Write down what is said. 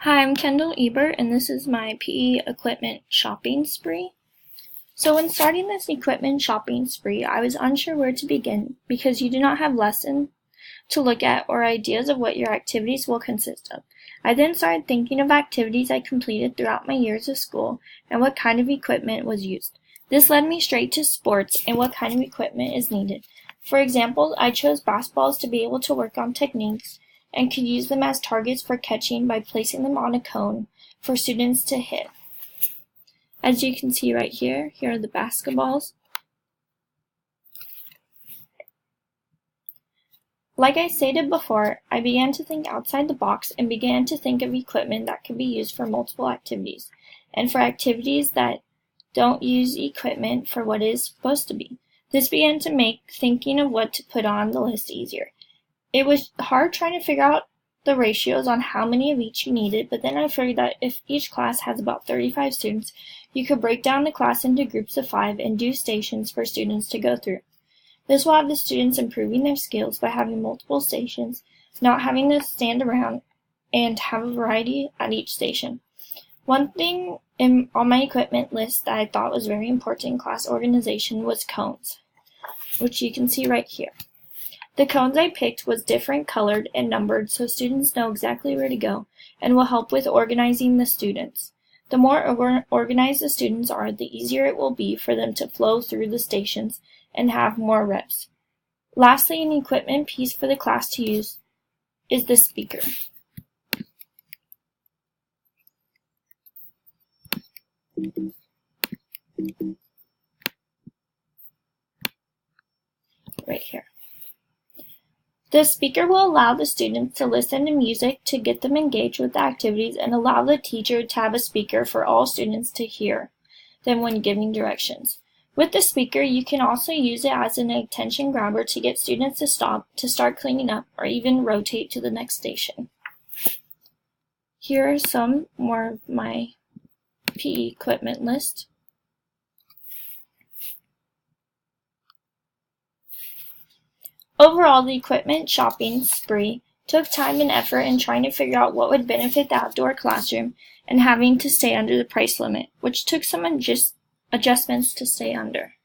Hi, I'm Kendall Ebert, and this is my PE equipment shopping spree. So when starting this equipment shopping spree, I was unsure where to begin because you do not have lessons to look at or ideas of what your activities will consist of. I then started thinking of activities I completed throughout my years of school and what kind of equipment was used. This led me straight to sports and what kind of equipment is needed. For example, I chose basketballs to be able to work on techniques and could use them as targets for catching by placing them on a cone for students to hit. As you can see right here are the basketballs. Like I stated before, I began to think outside the box and began to think of equipment that could be used for multiple activities, and for activities that don't use equipment for what it is supposed to be. This began to make thinking of what to put on the list easier. It was hard trying to figure out the ratios on how many of each you needed, but then I figured that if each class has about 35 students, you could break down the class into groups of 5 and do stations for students to go through. This will have the students improving their skills by having multiple stations, not having to stand around, and have a variety at each station. One thing on my equipment list that I thought was very important in class organization was cones, which you can see right here. The cones I picked was different colored and numbered so students know exactly where to go and will help with organizing the students. The more organized the students are, the easier it will be for them to flow through the stations and have more reps. Lastly, an equipment piece for the class to use is the speaker. Right here. The speaker will allow the students to listen to music to get them engaged with the activities and allow the teacher to have a speaker for all students to hear them when giving directions. With the speaker, you can also use it as an attention grabber to get students to stop, to start cleaning up, or even rotate to the next station. Here are some more of my PE equipment list. Overall, the equipment shopping spree took time and effort in trying to figure out what would benefit the outdoor classroom and having to stay under the price limit, which took some adjustments to stay under.